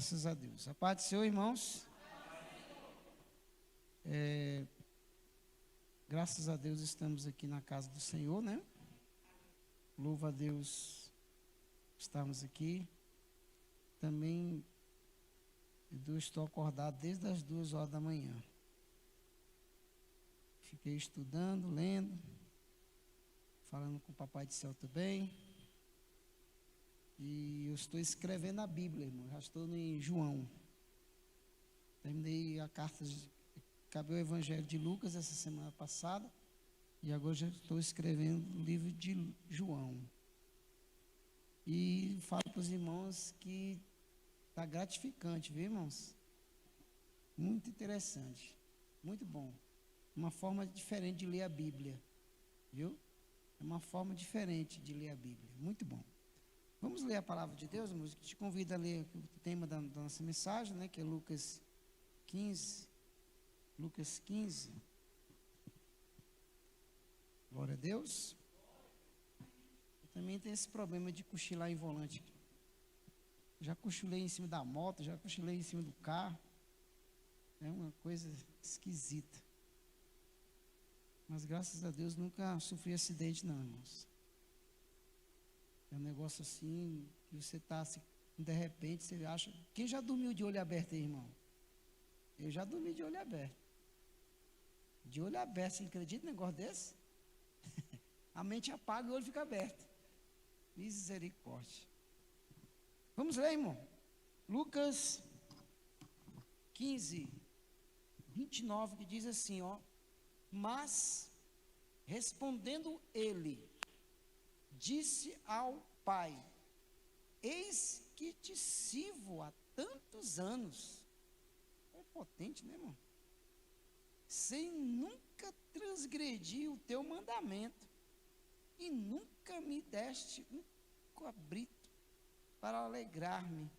Graças a Deus. A paz do Senhor, irmãos. Graças a Deus estamos aqui na casa do Senhor, né? Louva a Deus estarmos aqui. Também eu estou acordado desde as 2 horas da manhã. Fiquei estudando, lendo, falando com o Papai do Céu também. E eu estou escrevendo a Bíblia, irmão. Já estou em João. Terminei acabei o Evangelho de Lucas essa semana passada. E agora já estou escrevendo o livro de João. E falo para os irmãos que está gratificante, viu, irmãos? Muito interessante. Muito bom. Uma forma diferente de ler a Bíblia. Viu? É uma forma diferente de ler a Bíblia. Muito bom. Vamos ler a palavra de Deus, irmãos? Te convido a ler o tema da nossa mensagem, né? Que é Lucas 15. Lucas 15. Glória a Deus. Eu também tenho esse problema de cochilar em volante. Já cochilei em cima da moto, já cochilei em cima do carro. É uma coisa esquisita. Mas graças a Deus nunca sofri acidente não, irmãos. É um negócio assim, que você está assim, de repente você acha... Quem já dormiu de olho aberto aí, irmão? Eu já dormi de olho aberto. De olho aberto, você acredita num negócio desse? A mente apaga e o olho fica aberto. Misericórdia. Vamos ler, irmão. Lucas 15, 29, que diz assim, ó. Mas, respondendo ele, disse ao pai: eis que te sirvo há tantos anos. É potente, né, irmão? Sem nunca transgredir o teu mandamento, e nunca me deste um cabrito para alegrar-me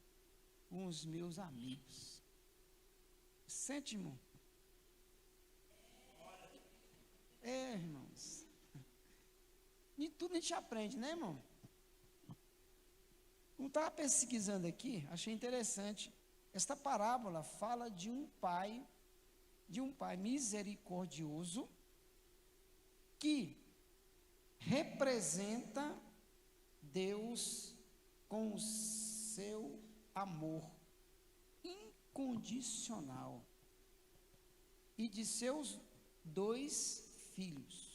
com os meus amigos. Sente, irmão. Irmãos. E tudo a gente aprende, né, irmão? Como estava pesquisando aqui, achei interessante. Esta parábola fala de um pai misericordioso que representa Deus com o seu amor incondicional e de seus 2 filhos.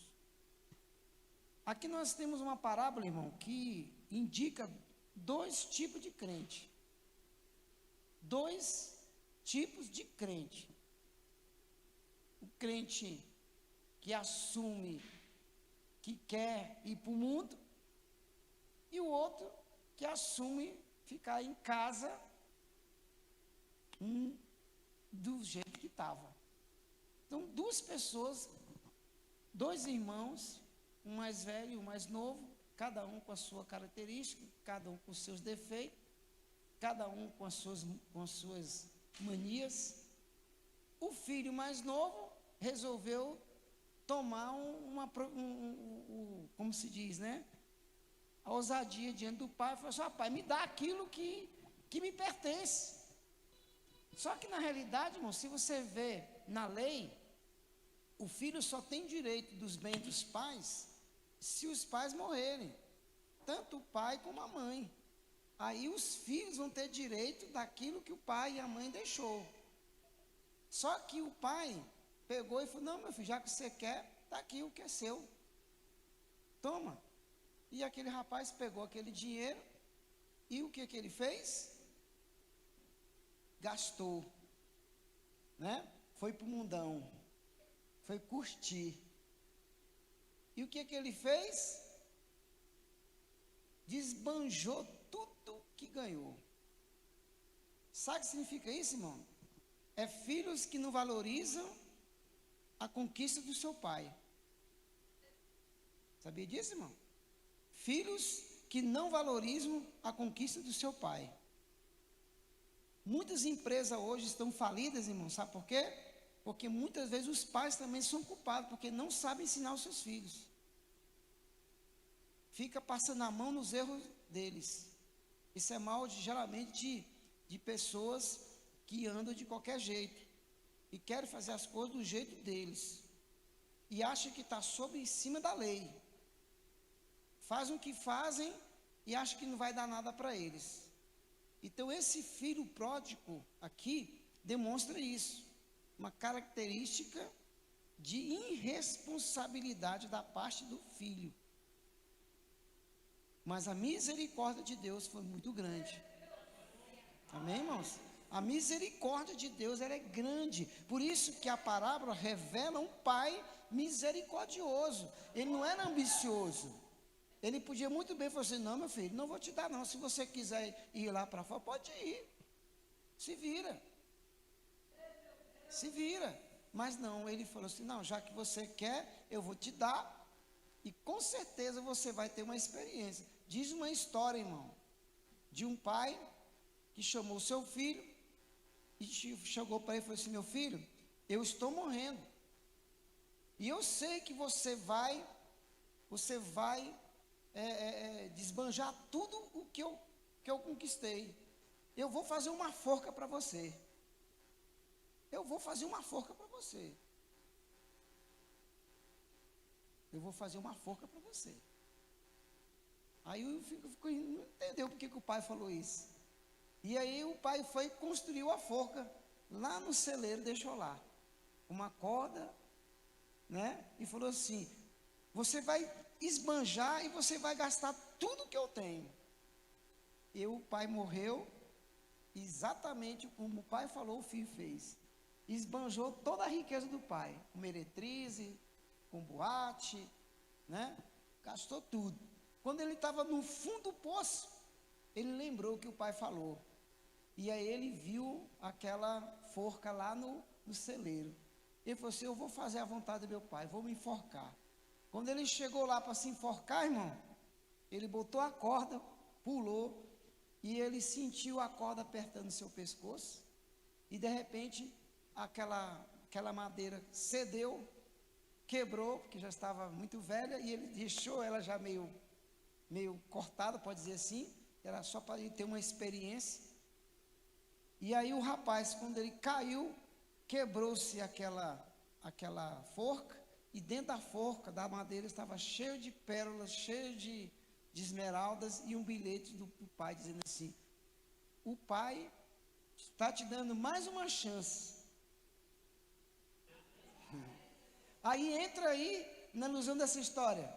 Aqui nós temos uma parábola, irmão, que indica 2 tipos de crente. 2 tipos de crente. O crente que assume que quer ir para o mundo, e o outro que assume ficar em casa do jeito que estava. Então, 2 pessoas, 2 irmãos, um mais velho e um mais novo, cada um com a sua característica, cada um com os seus defeitos, cada um com as suas manias. O filho mais novo resolveu tomar como se diz, né? A ousadia diante do pai, falou assim: pai, me dá aquilo que me pertence. Só que na realidade, irmão, se você vê na lei, o filho só tem direito dos bens dos pais se os pais morrerem, tanto o pai como a mãe. Aí os filhos vão ter direito daquilo que o pai e a mãe deixou. Só que o pai pegou e falou: não, meu filho, já que você quer, está aqui o que é seu. Toma. E aquele rapaz pegou aquele dinheiro e o que ele fez? Gastou, né? Foi para o mundão, foi curtir. E o que ele fez? Desbanjou tudo que ganhou. Sabe o que significa isso, irmão? É filhos que não valorizam a conquista do seu pai. Sabia disso, irmão? Filhos que não valorizam a conquista do seu pai. Muitas empresas hoje estão falidas, irmão, sabe por quê? Porque muitas vezes os pais também são culpados, porque não sabem ensinar os seus filhos. Fica passando a mão nos erros deles. Isso é mal, geralmente, de pessoas que andam de qualquer jeito e querem fazer as coisas do jeito deles e acham que está sobre em cima da lei. Fazem o que fazem e acham que não vai dar nada para eles. Então esse filho pródigo aqui demonstra isso, uma característica de irresponsabilidade da parte do filho. Mas a misericórdia de Deus foi muito grande. Amém, irmãos? A misericórdia de Deus, ela é grande. Por isso que a parábola revela um pai misericordioso. Ele não era ambicioso. Ele podia muito bem falar assim: não, meu filho, não vou te dar não. Se você quiser ir lá para fora, pode ir. Se vira. Se vira. Mas não, ele falou assim: não, já que você quer, eu vou te dar. E com certeza você vai ter uma experiência. Diz uma história, irmão, de um pai que chamou o seu filho e chegou para ele e falou assim: meu filho, eu estou morrendo. E eu sei que você vai desbanjar tudo o que eu conquistei. Eu vou fazer uma forca para você. Eu vou fazer uma forca para você. Eu vou fazer uma forca para você. Aí o filho não entendeu porque que o pai falou isso. E aí o pai foi e construiu a forca lá no celeiro, deixou lá uma corda, né? E falou assim: você vai esbanjar e você vai gastar tudo que eu tenho. E o pai morreu, exatamente como o pai falou, o filho fez. Esbanjou toda a riqueza do pai, com meretrize, com boate, né? Gastou tudo. Quando ele estava no fundo do poço, ele lembrou o que o pai falou. E aí ele viu aquela forca lá no celeiro. Ele falou assim: eu vou fazer a vontade do meu pai, vou me enforcar. Quando ele chegou lá para se enforcar, irmão, ele botou a corda, pulou, e ele sentiu a corda apertando seu pescoço, e de repente aquela madeira cedeu, quebrou, porque já estava muito velha, e ele deixou ela já meio cortada, pode dizer assim, era só para ele ter uma experiência. E aí o rapaz, quando ele caiu, quebrou-se aquela forca, e dentro da forca, da madeira, estava cheio de pérolas, cheio de esmeraldas, e um bilhete do pai dizendo assim: o pai está te dando mais uma chance. Aí entra aí, na ilusão dessa história,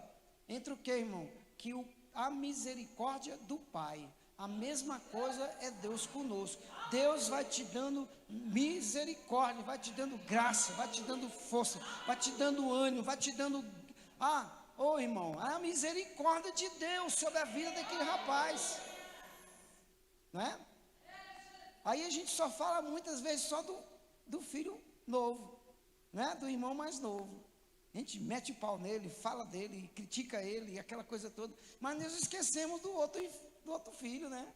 entra o que, irmão? Que a misericórdia do pai, a mesma coisa é Deus conosco. Deus vai te dando misericórdia, vai te dando graça, vai te dando força, vai te dando ânimo, vai te dando... irmão, a misericórdia de Deus sobre a vida daquele rapaz, né? Aí a gente só fala muitas vezes só do filho novo, né? Do irmão mais novo. A gente mete o pau nele, fala dele, critica ele, aquela coisa toda, mas nós esquecemos do outro filho, né?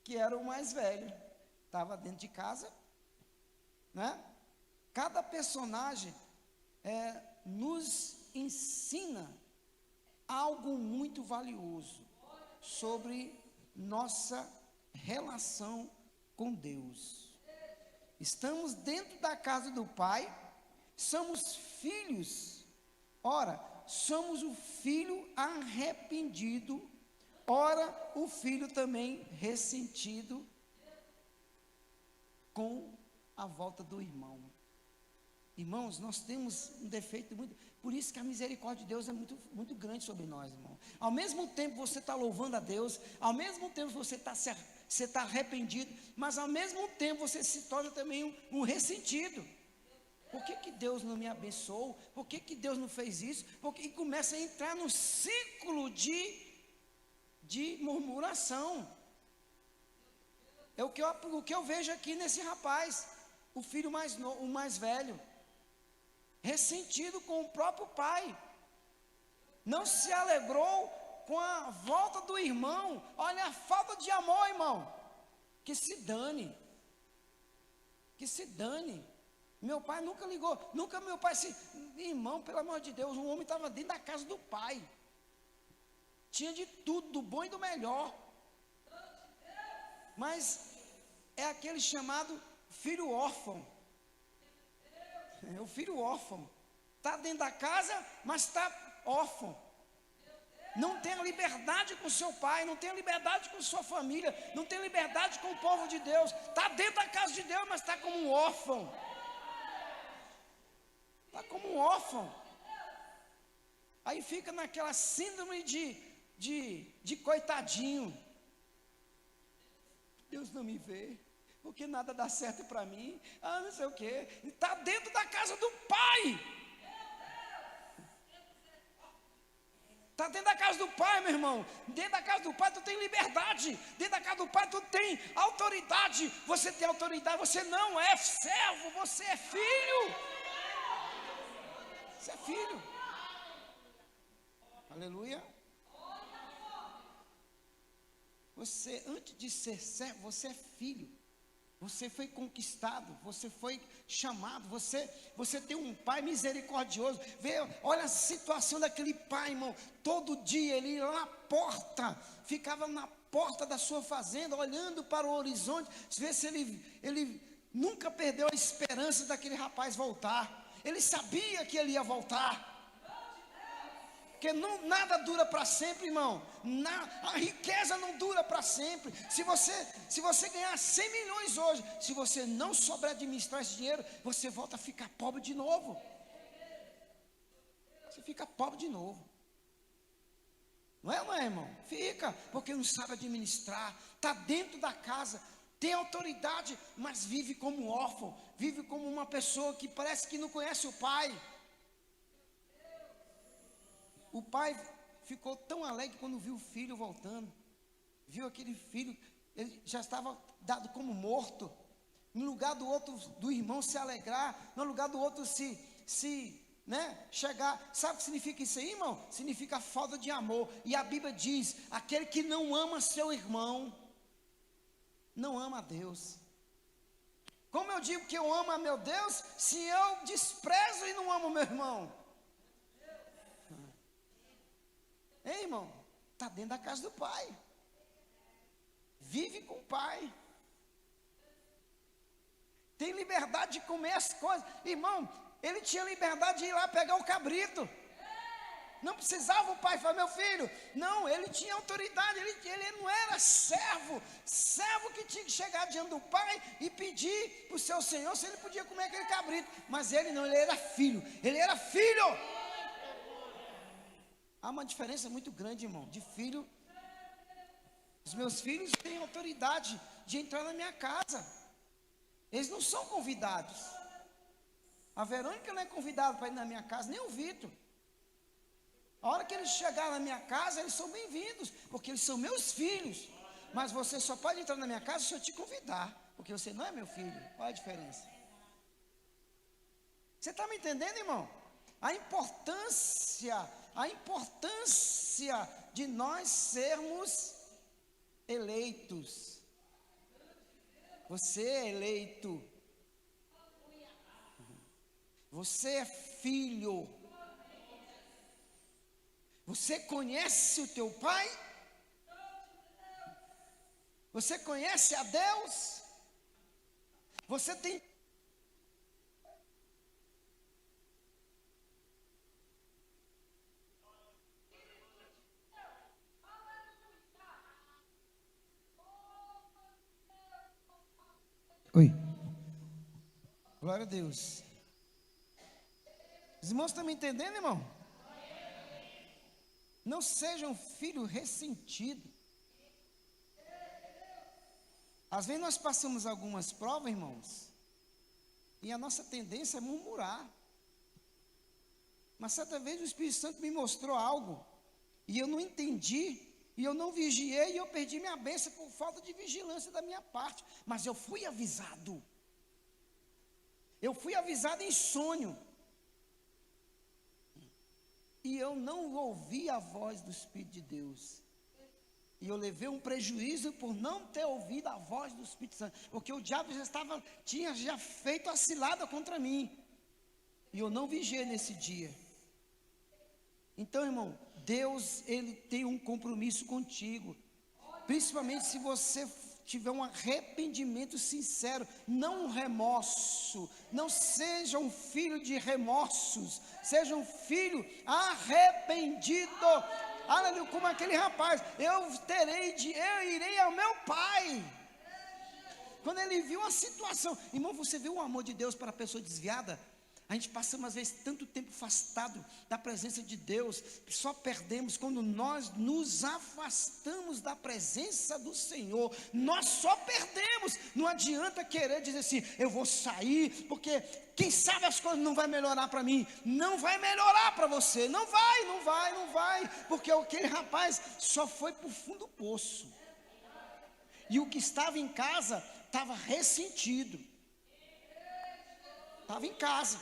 Que era o mais velho, estava dentro de casa, né? Cada personagem nos ensina algo muito valioso sobre nossa relação com Deus. Estamos dentro da casa do Pai, somos filhos. Ora, somos o filho arrependido, ora, o filho também ressentido com a volta do irmão. Irmãos, nós temos um defeito muito... Por isso que a misericórdia de Deus é muito, muito grande sobre nós, irmão. Ao mesmo tempo você está louvando a Deus, ao mesmo tempo você está arrependido, mas ao mesmo tempo você se torna também um ressentido. Por que Deus não me abençoou? Por que Deus não fez isso? Porque começa a entrar no ciclo de murmuração. É o que eu vejo aqui nesse rapaz, o filho o mais velho, ressentido com o próprio pai, não se alegrou com a volta do irmão. Olha a falta de amor, irmão. Que se dane, meu pai nunca ligou, nunca meu pai irmão, pelo amor de Deus, um homem estava dentro da casa do pai, tinha de tudo, do bom e do melhor, mas é aquele chamado filho órfão. É o filho órfão. Está dentro da casa, mas está órfão. Não tem liberdade com seu pai, não tem liberdade com sua família, não tem liberdade com o povo de Deus. Está dentro da casa de Deus, mas está como um órfão. Está como um órfão. Aí fica naquela síndrome de coitadinho. Deus não me vê, porque nada dá certo para mim. Não sei o quê. Está dentro da casa do pai. Está dentro da casa do pai, meu irmão. Dentro da casa do pai tu tem liberdade. Dentro da casa do pai tu tem autoridade. Você tem autoridade, você não é servo, você é filho. Você é filho. Aleluia. Você, antes de ser servo, você é filho. Você foi conquistado, você foi chamado, você tem um pai misericordioso. Olha a situação daquele pai, irmão. Todo dia ele ia lá na porta, ficava na porta da sua fazenda, olhando para o horizonte, ver se ele nunca perdeu a esperança daquele rapaz voltar. Ele sabia que ele ia voltar. Porque nada dura para sempre, irmão. A riqueza não dura para sempre. Se você ganhar 100 milhões hoje, se você não souber administrar esse dinheiro, você volta a ficar pobre de novo. Você fica pobre de novo. Não é, irmão? Fica, porque não sabe administrar. Está dentro da casa, tem autoridade, mas vive como órfão. Vive como uma pessoa que parece que não conhece o pai. O pai ficou tão alegre quando viu o filho voltando. Viu aquele filho, ele já estava dado como morto. No lugar do outro, do irmão se alegrar, no lugar do outro chegar. Sabe o que significa isso aí, irmão? Significa falta de amor. E a Bíblia diz: aquele que não ama seu irmão, não ama a Deus. Como eu digo que eu amo a meu Deus, se eu desprezo e não amo meu irmão? Ei, irmão, está dentro da casa do pai. Vive com o pai. Tem liberdade de comer as coisas. Irmão, ele tinha liberdade de ir lá pegar o cabrito. Não precisava o pai falar: meu filho. Não, ele tinha autoridade. Ele não era servo. Servo que tinha que chegar diante do pai e pedir para o seu senhor se ele podia comer aquele cabrito. Mas ele não, ele era filho. Ele era filho. Há uma diferença muito grande, irmão, de filho. Os meus filhos têm autoridade de entrar na minha casa. Eles não são convidados. A Verônica não é convidada para ir na minha casa, nem o Vitor. A hora que eles chegarem na minha casa, eles são bem-vindos, porque eles são meus filhos. Mas você só pode entrar na minha casa se eu te convidar, porque você não é meu filho. Qual é a diferença? Você está me entendendo, irmão? A importância de nós sermos eleitos. Você é eleito. Você é filho. Você conhece o teu pai? Você conhece a Deus? Você tem... Oi. Glória a Deus. Os irmãos estão me entendendo, irmão? Não seja um filho ressentido. Às vezes nós passamos algumas provas, irmãos, e a nossa tendência é murmurar. Mas certa vez o Espírito Santo me mostrou algo, e eu não entendi, e eu não vigiei, e eu perdi minha bênção por falta de vigilância da minha parte. Mas eu fui avisado. Eu fui avisado em sonho. E eu não ouvi a voz do Espírito de Deus. E eu levei um prejuízo por não ter ouvido a voz do Espírito Santo. Porque o diabo tinha já feito a cilada contra mim. E eu não vigiei nesse dia. Então, irmão, Deus, Ele tem um compromisso contigo. Principalmente se você tiver um arrependimento sincero, não um remorso, não seja um filho de remorsos, seja um filho arrependido, aleluia, como aquele rapaz, eu irei ao meu pai. Quando ele viu a situação, irmão, você viu o amor de Deus para a pessoa desviada? A gente passa, às vezes, tanto tempo afastado da presença de Deus, que só perdemos quando nós nos afastamos da presença do Senhor. Nós só perdemos. Não adianta querer dizer assim, eu vou sair, porque quem sabe as coisas não vai melhorar para mim. Não vai melhorar para você. Não vai. Porque aquele rapaz só foi para o fundo do poço. E o que estava em casa estava ressentido. Estava em casa.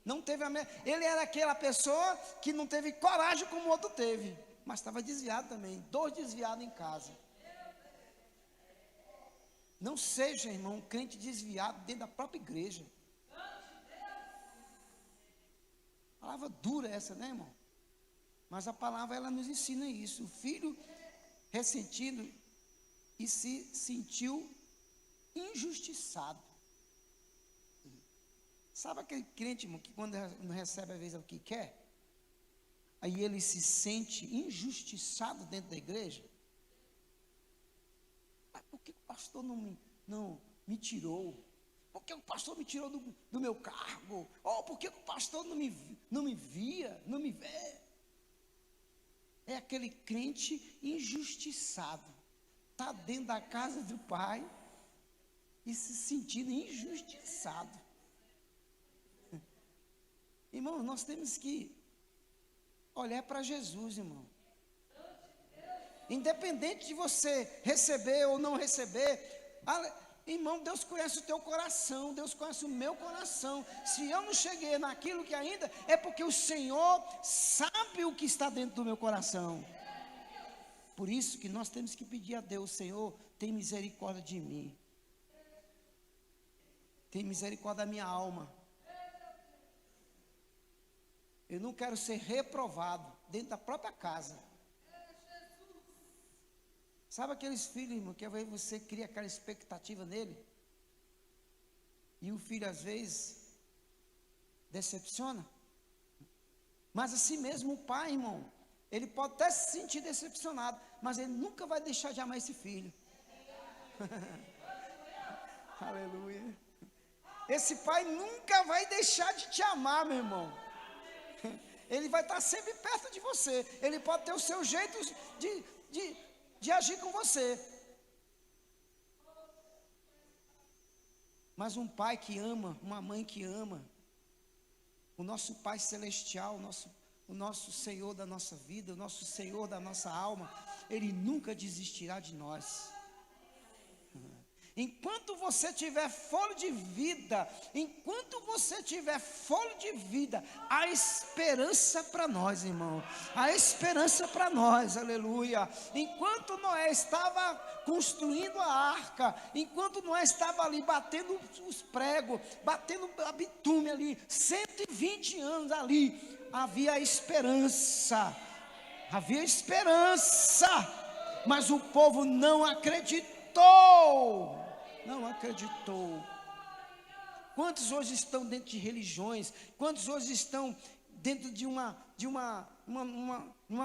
Não teve ele era aquela pessoa que não teve coragem como o outro teve, mas estava desviado também, 2 desviados em casa. Não seja, irmão, um crente desviado dentro da própria igreja. Palavra dura essa, né, irmão? Mas a palavra, ela nos ensina isso. O filho ressentido e se sentiu injustiçado. Sabe aquele crente, irmão, que quando não recebe às vezes o que quer, aí ele se sente injustiçado dentro da igreja? Mas por que o pastor não me tirou? Por que o pastor me tirou do meu cargo? Ou por que o pastor não me via, não me vê? É aquele crente injustiçado, está dentro da casa do pai e se sentindo injustiçado. Irmão, nós temos que olhar para Jesus, irmão. Independente de você receber ou não receber, irmão, Deus conhece o teu coração, Deus conhece o meu coração. Se eu não cheguei naquilo que ainda, é porque o Senhor sabe o que está dentro do meu coração. Por isso que nós temos que pedir a Deus, Senhor, tem misericórdia de mim. Tem misericórdia da minha alma. Eu não quero ser reprovado dentro da própria casa. Sabe aqueles filhos, irmão, que às vezes você cria aquela expectativa nele? E o filho às vezes decepciona? Mas assim mesmo o pai, irmão, ele pode até se sentir decepcionado, mas ele nunca vai deixar de amar esse filho. Aleluia. Esse pai nunca vai deixar de te amar, meu irmão. Ele vai estar sempre perto de você. Ele pode ter o seu jeito de agir com você. Mas um pai que ama, uma mãe que ama, o nosso Pai Celestial, o nosso Senhor da nossa vida, o nosso Senhor da nossa alma, Ele nunca desistirá de nós. Enquanto você tiver fôlego de vida, há esperança para nós, irmão. Há esperança para nós, aleluia. Enquanto Noé estava construindo a arca, enquanto Noé estava ali batendo os pregos, batendo a bitume ali, 120 anos ali, havia esperança. Mas o povo não acreditou. Quantos hoje estão dentro de religiões? Quantos hoje estão dentro de uma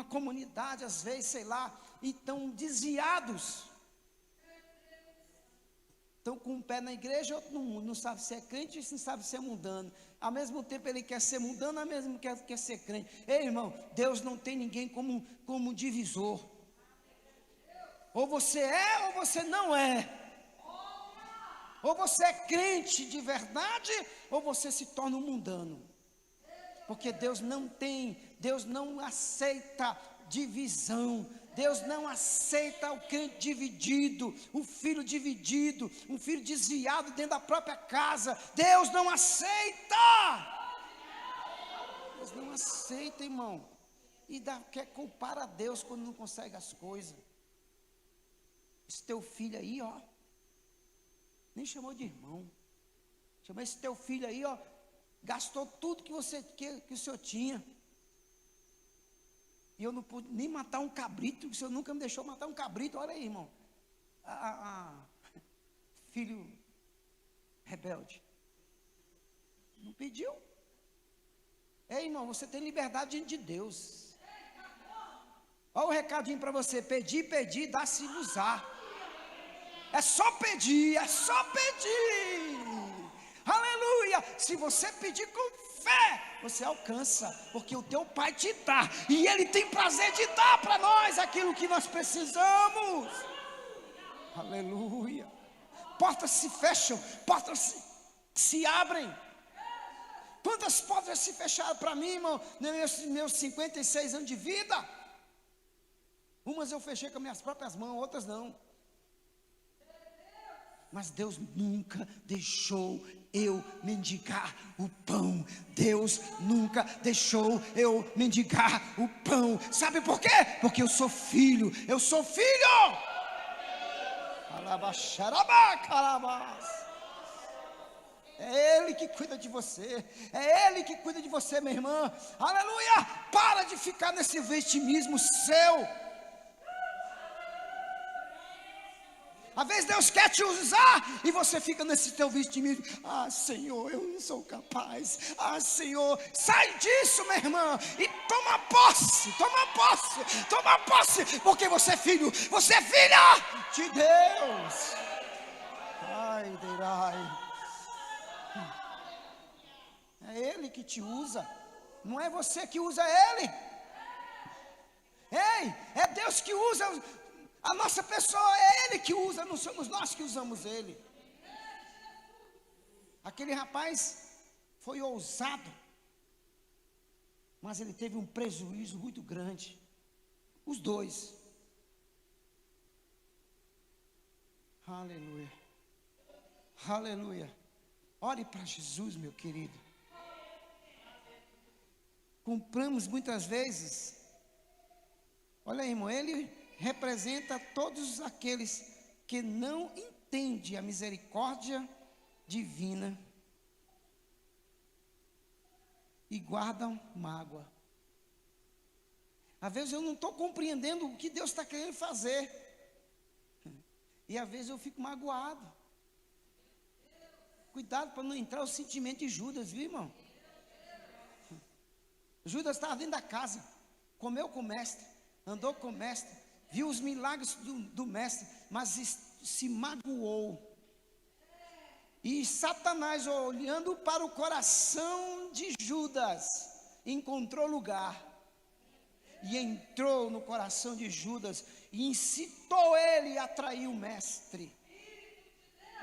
comunidade, às vezes, sei lá, e estão desviados? Estão com um pé na igreja, outro no mundo, não sabe se é crente e não sabe se é mundano. Ao mesmo tempo ele quer ser mundano, ao mesmo tempo quer ser crente. Ei, irmão, Deus não tem ninguém como divisor. Ou você é ou você não é. Ou você é crente de verdade, ou você se torna um mundano. Porque Deus não aceita divisão. Deus não aceita o crente dividido, o filho dividido, um filho desviado dentro da própria casa. Deus não aceita. Deus não aceita, irmão. E quer culpar a Deus quando não consegue as coisas. Esse teu filho aí, ó. Nem chamou de irmão. Chamou esse teu filho aí, ó. Gastou tudo que o senhor tinha. E eu não pude nem matar um cabrito, que o senhor nunca me deixou matar um cabrito. Olha aí, irmão. filho rebelde? Não pediu. Ei, irmão, você tem liberdade diante de Deus. Olha o recadinho para você: pedir, pedir, dá-se-vos-á. É só pedir, é só pedir. Aleluia. Se você pedir com fé, você alcança, porque o teu Pai te dá, e Ele tem prazer de dar para nós aquilo que nós precisamos. Aleluia. Portas se fecham, portas se abrem. Quantas portas se fecharam para mim, irmão, nos meus 56 anos de vida? Umas eu fechei com minhas próprias mãos, outras não. Mas Deus nunca deixou eu mendigar o pão. Deus nunca deixou eu mendigar o pão. Sabe por quê? Porque eu sou filho. Eu sou filho. É Ele que cuida de você. É Ele que cuida de você, minha irmã. Aleluia. Para de ficar nesse vitimismo seu. Às vezes Deus quer te usar e você fica nesse teu vitimismo. Ah, Senhor, eu não sou capaz. Ah, Senhor, sai disso, minha irmã, e toma posse, toma posse, toma posse, porque você é filho, você é filha de Deus. Ai, é Ele que te usa, não é você que usa Ele. Ei, é Deus que usa a nossa pessoa, é Ele que usa, não somos nós que usamos Ele. Aquele rapaz foi ousado, mas ele teve um prejuízo muito grande. Os dois. Aleluia. Aleluia. Ore para Jesus, meu querido. Compramos muitas vezes. Olha aí, irmão, Ele representa todos aqueles que não entendem a misericórdia divina e guardam mágoa. Às vezes eu não estou compreendendo o que Deus está querendo fazer, e às vezes eu fico magoado. Cuidado para não entrar o sentimento de Judas, viu, irmão? Judas estava dentro da casa, comeu com o mestre, andou com o mestre, viu os milagres do mestre, mas se magoou. E Satanás, olhando para o coração de Judas, encontrou lugar. E entrou no coração de Judas e incitou ele a trair o mestre.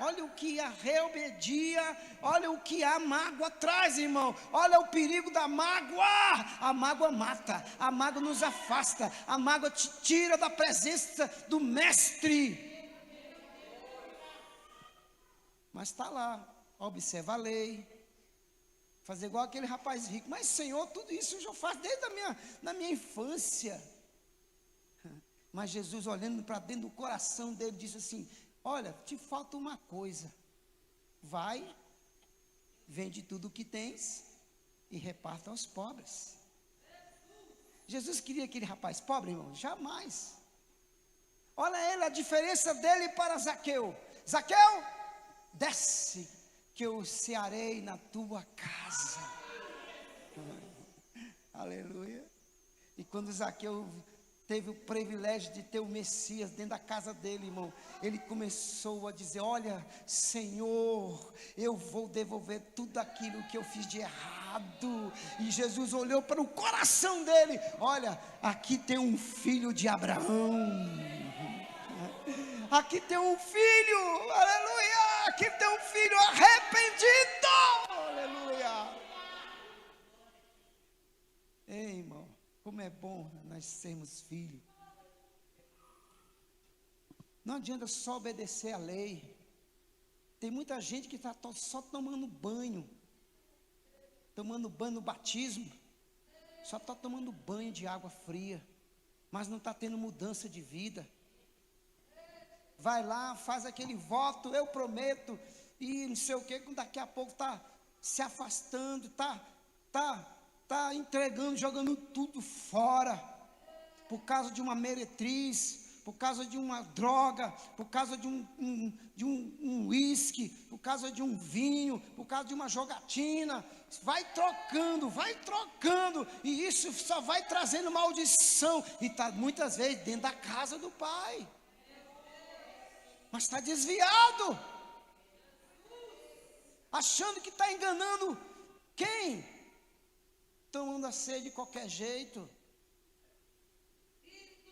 Olha o que a rebeldia, olha o que a mágoa traz, irmão. Olha o perigo da mágoa. A mágoa mata, a mágoa nos afasta, a mágoa te tira da presença do mestre. Mas está lá, observa a lei, fazer igual aquele rapaz rico. Mas Senhor, tudo isso eu já faço desde a minha infância. Mas Jesus, olhando para dentro do coração dele, disse assim: olha, te falta uma coisa. Vai, vende tudo o que tens e reparta aos pobres. Jesus queria aquele rapaz pobre, irmão? Jamais. Olha ele, a diferença dele para Zaqueu. Zaqueu, desce, que eu cearei na tua casa. Aleluia. E quando Zaqueu teve o privilégio de ter o Messias dentro da casa dele, irmão, ele começou a dizer: olha, Senhor, eu vou devolver tudo aquilo que eu fiz de errado. E Jesus olhou para o coração dele: olha, aqui tem um filho de Abraão, aqui tem um filho, aleluia, aqui tem um filho arrependido, aleluia. Ei, irmão, como é bom nós sermos filhos. Não adianta só obedecer a lei. Tem muita gente que está só tomando banho no batismo, só está tomando banho de água fria, mas não está tendo mudança de vida. Vai lá, faz aquele voto, eu prometo, e não sei o que, daqui a pouco está se afastando, está entregando, jogando tudo fora, por causa de uma meretriz, por causa de uma droga, por causa de um uísque, por causa de um vinho, por causa de uma jogatina. Vai trocando, e isso só vai trazendo maldição. E está muitas vezes dentro da casa do pai, mas está desviado, achando que está enganando quem? Tomando a ceia de qualquer jeito,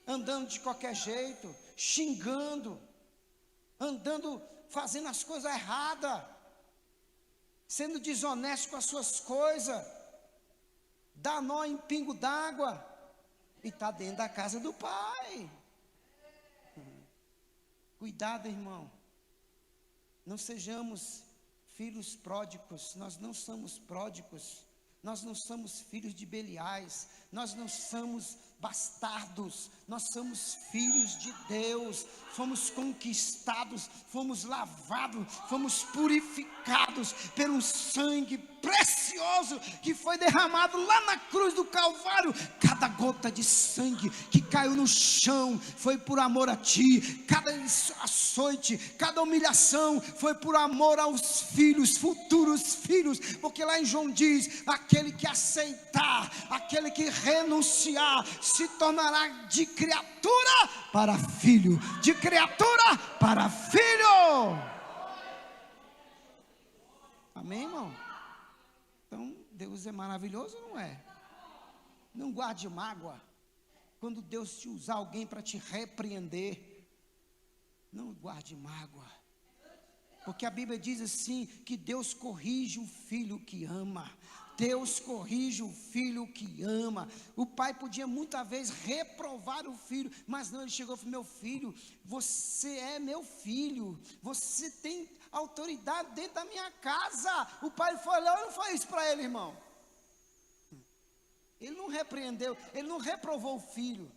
andando de qualquer jeito, xingando, andando, fazendo as coisas erradas, sendo desonesto com as suas coisas, dá nó em pingo d'água, e está dentro da casa do pai. Cuidado, irmão, não sejamos filhos pródigos. Nós não somos pródigos, nós não somos filhos de Beliais, nós não somos bastardos, nós somos filhos de Deus, fomos conquistados, fomos lavados, fomos purificados pelo sangue precioso que foi derramado lá na cruz do Calvário. Cada gota de sangue que caiu no chão foi por amor a ti, cada açoite, cada humilhação foi por amor aos filhos, futuros filhos, porque lá em João diz: aquele que aceitar, aquele que renunciar, se tornará de criatura para filho, de criatura para filho. Amém, irmão? Então, Deus é maravilhoso, não é? Não guarde mágoa. Quando Deus te usar alguém para te repreender, não guarde mágoa. Porque a Bíblia diz assim, que Deus corrige o filho que ama. Deus corrige o filho que ama. O pai podia muitas vezes reprovar o filho, mas não, ele chegou e falou: meu filho, você é meu filho, você tem autoridade dentro da minha casa. O pai foi lá e não foi isso para ele, irmão. Ele não repreendeu, ele não reprovou o filho.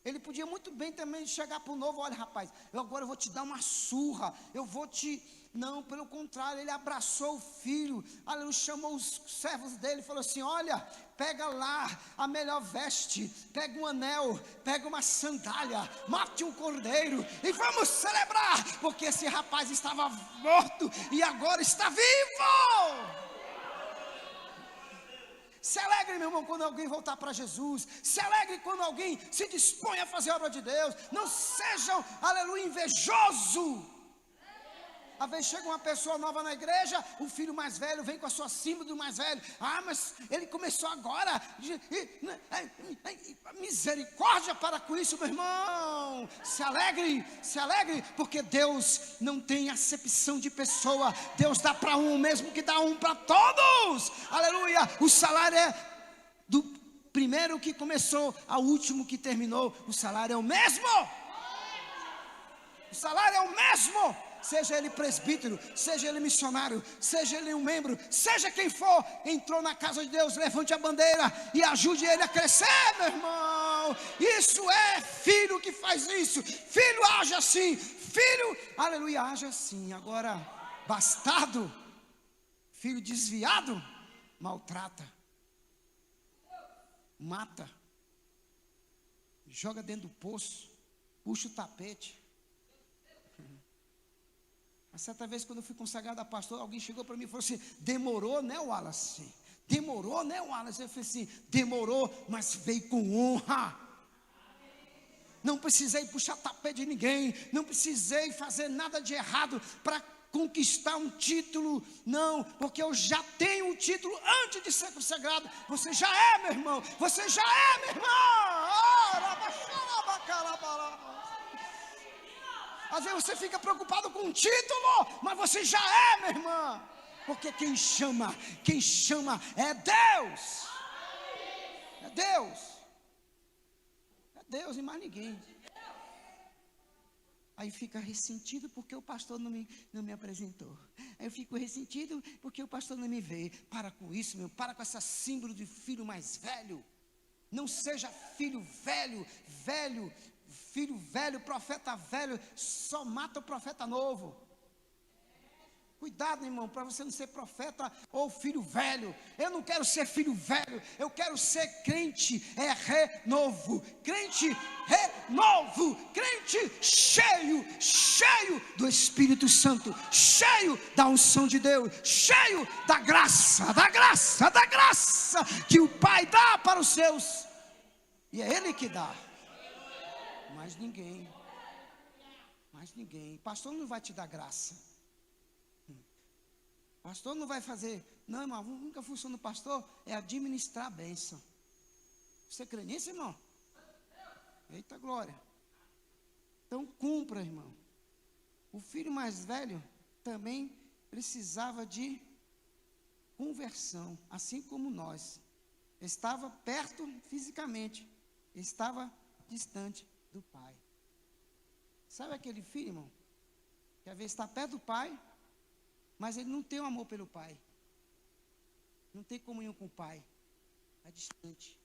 Ele podia muito bem também chegar para o novo: olha, rapaz, agora eu vou te dar uma surra, eu vou te... Não, pelo contrário, ele abraçou o filho, ele chamou os servos dele e falou assim: olha, pega lá a melhor veste, pega um anel, pega uma sandália, mate um cordeiro e vamos celebrar, porque esse rapaz estava morto e agora está vivo. Se alegre, meu irmão, quando alguém voltar para Jesus. Se alegre quando alguém se dispõe a fazer a obra de Deus. Não sejam, aleluia, invejoso. Às vezes chega uma pessoa nova na igreja, o filho mais velho vem com a sua símbolo do mais velho. Ah, mas ele começou agora. Misericórdia para com isso, meu irmão. Se alegre, porque Deus não tem acepção de pessoa. Deus dá para um mesmo que dá um para todos. Aleluia. O salário é do primeiro que começou ao último que terminou. O salário é o mesmo. O salário é o mesmo. Seja ele presbítero, seja ele missionário, seja ele um membro, seja quem for, entrou na casa de Deus, levante a bandeira e ajude ele a crescer, meu irmão. Isso é filho que faz isso. Filho age assim, filho, aleluia, age assim. Agora, bastardo, filho desviado, maltrata, mata, joga dentro do poço, puxa o tapete. Certa vez, quando eu fui consagrado a pastor, alguém chegou para mim e falou assim: demorou, né, Wallace? Demorou, né, Wallace? Eu falei assim: demorou, mas veio com honra. Não precisei puxar tapete de ninguém, não precisei fazer nada de errado para conquistar um título, não, porque eu já tenho um título antes de ser consagrado. Você já é, meu irmão, você já é, meu irmão. Às vezes você fica preocupado com um título, mas você já é, minha irmã. Porque quem chama é Deus. É Deus. É Deus e mais ninguém. Aí fica ressentido porque o pastor não me apresentou. Aí eu fico ressentido porque o pastor não me vê. Para com isso, meu. Para com essa símbolo de filho mais velho. Não seja filho velho. Filho velho, profeta velho, só mata o profeta novo. Cuidado, irmão, para você não ser profeta ou filho velho. Eu não quero ser filho velho, eu quero ser crente, renovo. Crente renovo, crente cheio do Espírito Santo, cheio da unção de Deus, cheio da graça que o Pai dá para os seus. E é Ele que dá. Mais ninguém. Pastor não vai te dar graça. Pastor não vai fazer. Não, irmão, a única função do pastor é administrar a bênção. Você crê nisso, irmão? Eita glória. Então cumpra, irmão. O filho mais velho também precisava de conversão, assim como nós. Estava perto fisicamente, estava distante do pai. Sabe aquele filho, irmão, que às vezes está perto do pai, mas ele não tem o amor pelo pai, não tem comunhão com o pai, está distante.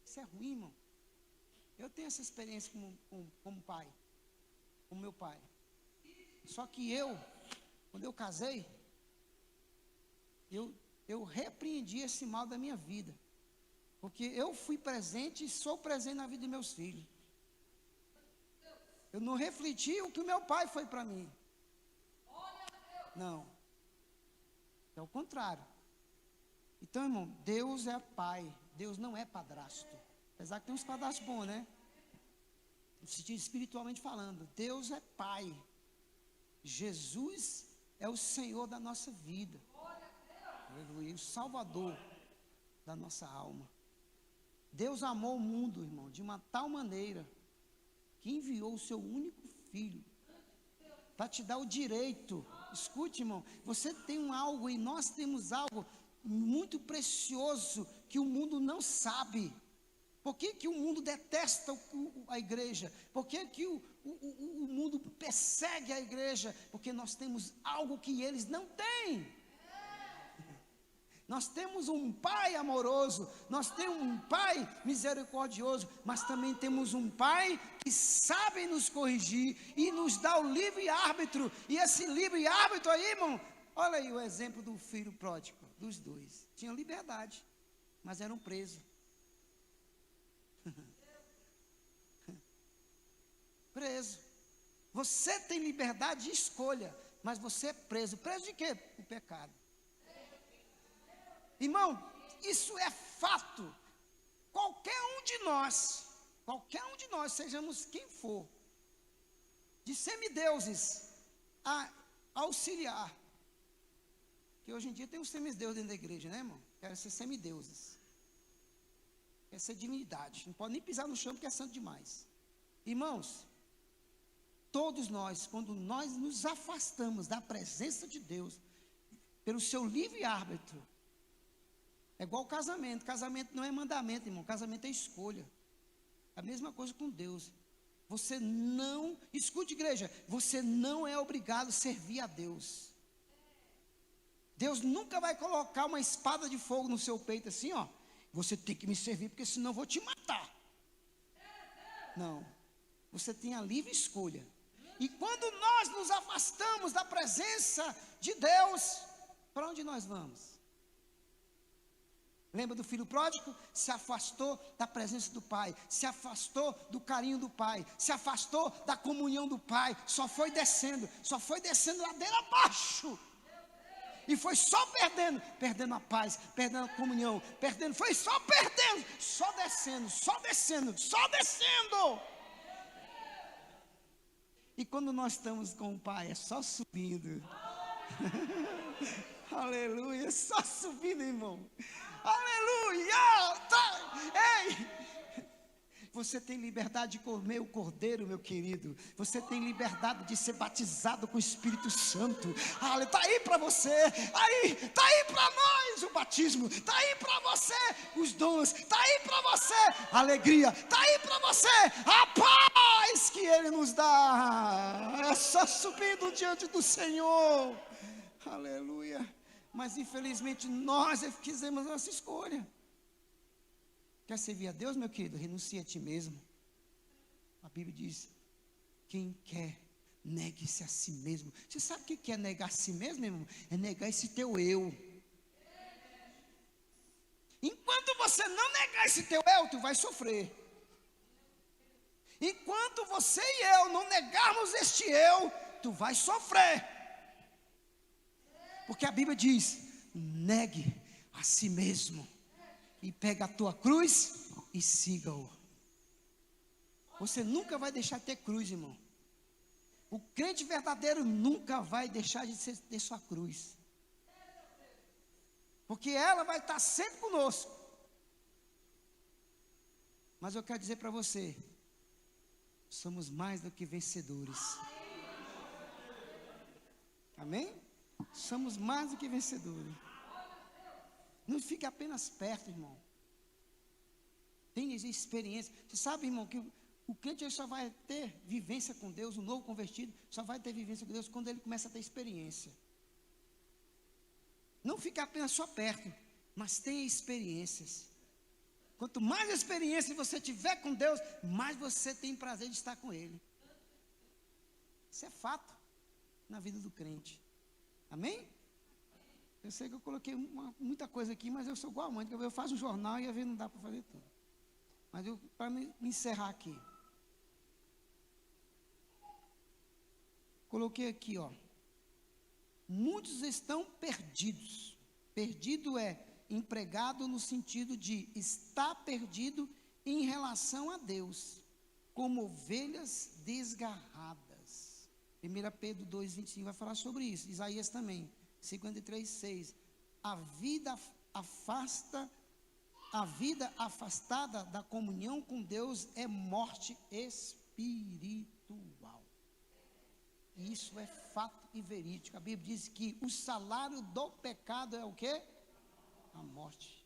Isso é ruim, irmão. Eu tenho essa experiência como pai, com meu pai. Só que quando eu casei, eu repreendi esse mal da minha vida, porque eu fui presente e sou presente na vida de meus filhos. Eu não refleti o que o meu pai foi para mim. Não. É o contrário. Então, irmão, Deus é pai. Deus não é padrasto. Apesar que tem uns padrastos bons, né? No sentido espiritualmente falando. Deus é pai. Jesus é o Senhor da nossa vida. Aleluia. O Salvador da nossa alma. Deus amou o mundo, irmão, de uma tal maneira que enviou o seu único filho para te dar o direito. Escute, irmão, você tem algo e nós temos algo muito precioso que o mundo não sabe. Por que o mundo detesta a igreja? Por que o mundo persegue a igreja? Porque nós temos algo que eles não têm. Nós temos um pai amoroso, nós temos um pai misericordioso, mas também temos um pai que sabe nos corrigir e nos dá o livre-árbitro. E esse livre-árbitro aí, irmão, olha aí o exemplo do filho pródigo, dos dois. Tinham liberdade, mas eram presos. Preso. Você tem liberdade de escolha, mas você é preso. Preso de quê? O pecado. Irmão, isso é fato. Qualquer um de nós, sejamos quem for, de semideuses a auxiliar, que hoje em dia tem uns semideuses dentro da igreja, né, irmão? Querem ser semideuses, quer ser divindade, não pode nem pisar no chão porque é santo demais. Irmãos, todos nós, quando nós nos afastamos da presença de Deus, pelo seu livre-árbitro, é igual casamento. Casamento não é mandamento, irmão. Casamento é escolha. A mesma coisa com Deus. Você não, escute, igreja, você não é obrigado a servir a Deus. Deus nunca vai colocar uma espada de fogo no seu peito assim, ó. Você tem que me servir, porque senão eu vou te matar. Não. Você tem a livre escolha. E quando nós nos afastamos da presença de Deus, para onde nós vamos? Lembra do filho pródigo? Se afastou da presença do pai, se afastou do carinho do pai, se afastou da comunhão do pai, só foi descendo ladeira abaixo, e foi só perdendo a paz, perdendo a comunhão, foi só perdendo, só descendo. E quando nós estamos com o pai, é só subindo. Aleluia, só subindo, irmão. Aleluia! Ei! Você tem liberdade de comer o cordeiro, meu querido. Você tem liberdade de ser batizado com o Espírito Santo. Está aí para você. Está aí para nós o batismo. Está aí para você os dons. Está aí para você a alegria. Está aí para você a paz que Ele nos dá. É só subindo diante do Senhor. Aleluia. Mas infelizmente nós fizemos nossa escolha. Quer servir a Deus, meu querido? Renuncie a ti mesmo. A Bíblia diz: quem quer Negue-se a si mesmo. Você sabe o que é negar a si mesmo, irmão? É negar esse teu eu. Enquanto você não negar esse teu eu, tu vai sofrer. Enquanto você e eu não negarmos este eu, tu vai sofrer. Porque a Bíblia diz: negue a si mesmo e pega a tua cruz e siga-o. Você nunca vai deixar de ter cruz, irmão. O crente verdadeiro nunca vai deixar de ter sua cruz. Porque ela vai estar sempre conosco. Mas eu quero dizer para você, somos mais do que vencedores. Amém? Somos mais do que vencedores. Não fique apenas perto, irmão. Tenha experiência. Você sabe, irmão, que o crente só vai ter vivência com Deus, o novo convertido só vai ter vivência com Deus quando ele começa a ter experiência. Não fique apenas só perto, mas tenha experiências. Quanto mais experiência você tiver com Deus, mais você tem prazer de estar com Ele. Isso é fato na vida do crente. Amém? Eu sei que eu coloquei muita coisa aqui, mas eu sou igual a mãe, eu faço um jornal e às vezes não dá para fazer tudo. Mas para me encerrar aqui, coloquei aqui, ó. Muitos estão perdidos. Perdido é empregado no sentido de estar perdido em relação a Deus, como ovelhas desgarradas. 1 Pedro 2,25 vai falar sobre isso. Isaías também, 53,6. A vida afastada da comunhão com Deus é morte espiritual. Isso é fato e verídico. A Bíblia diz que o salário do pecado é o quê? A morte.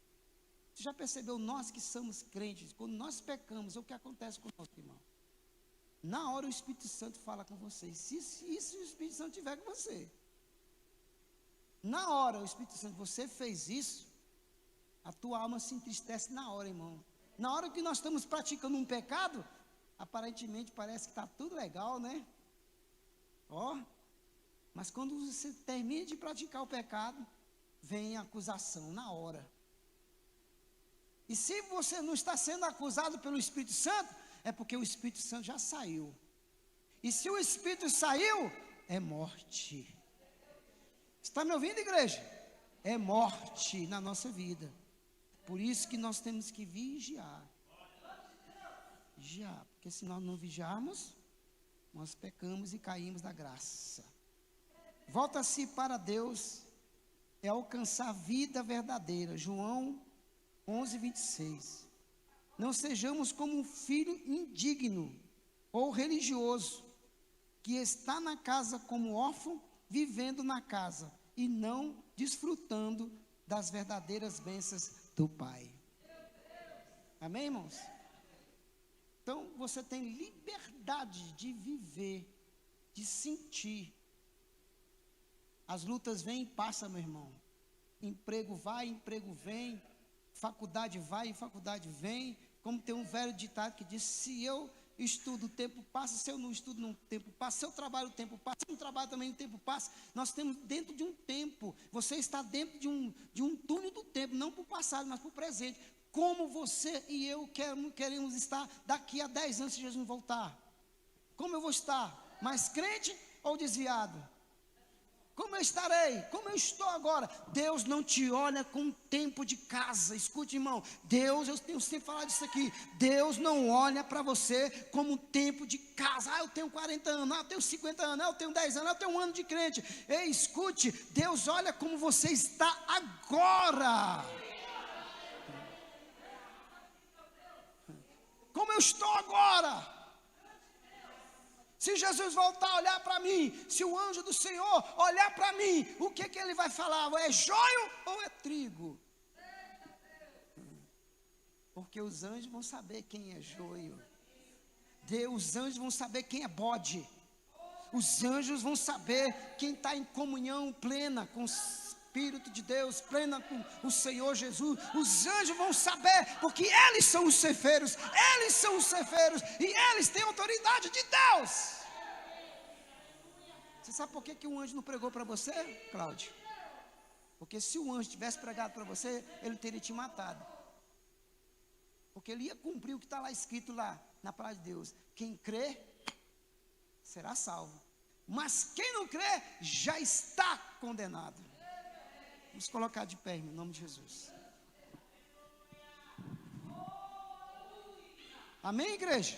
Você já percebeu, nós que somos crentes, quando nós pecamos, o que acontece com o nosso irmão? Na hora o Espírito Santo fala com você. Se o Espírito Santo estiver com você, na hora o Espírito Santo, você fez isso, a tua alma se entristece na hora, irmão. Na hora que nós estamos praticando um pecado, aparentemente parece que está tudo legal, né? Ó, mas quando você termina de praticar o pecado, vem a acusação na hora. E se você não está sendo acusado pelo Espírito Santo, é porque o Espírito Santo já saiu. E se o Espírito saiu, é morte. Está me ouvindo, igreja? É morte na nossa vida. Por isso que nós temos que vigiar. Vigiar, porque se nós não vigiarmos, nós pecamos e caímos da graça. Volta-se para Deus é alcançar a vida verdadeira. João 11:26. Não sejamos como um filho indigno ou religioso, que está na casa como órfão, vivendo na casa e não desfrutando das verdadeiras bênçãos do Pai. Amém, irmãos? Então, você tem liberdade de viver, de sentir. As lutas vêm e passam, meu irmão. Emprego vai, emprego vem. Faculdade vai e faculdade vem. Como tem um velho ditado que diz: se eu estudo, o tempo passa. Se eu não estudo, o tempo passa. Se eu trabalho, o tempo passa. Se eu não trabalho também, o tempo passa. Nós temos dentro de um tempo. Você está dentro de um túnel do tempo. Não para o passado, mas para o presente. Como você e eu queremos estar daqui a 10 anos se Jesus voltar? Como eu vou estar? Mais crente ou desviado? Como eu estarei? Como eu estou agora? Deus não te olha com tempo de casa. Escute, irmão. Deus, eu tenho sempre falado isso aqui. Deus não olha para você como tempo de casa. Eu tenho 40 anos, eu tenho 50 anos, eu tenho 10 anos, eu tenho um ano de crente. Ei, escute. Deus olha como você está agora. Como eu estou agora. Se Jesus voltar a olhar para mim, se o anjo do Senhor olhar para mim, o que ele vai falar? É joio ou é trigo? Porque os anjos vão saber quem é joio. Os anjos vão saber quem é bode. Os anjos vão saber quem está em comunhão plena com o Espírito de Deus, plena com o Senhor Jesus. Os anjos vão saber, porque eles são os cefeiros. Eles são os cefeiros e eles têm autoridade de Deus. Você sabe por que o anjo não pregou para você, Cláudio? Porque se o anjo tivesse pregado para você, ele teria te matado. Porque ele ia cumprir o que está lá escrito lá, na palavra de Deus. Quem crê, será salvo. Mas quem não crê, já está condenado. Vamos colocar de pé, em nome de Jesus. Amém, igreja?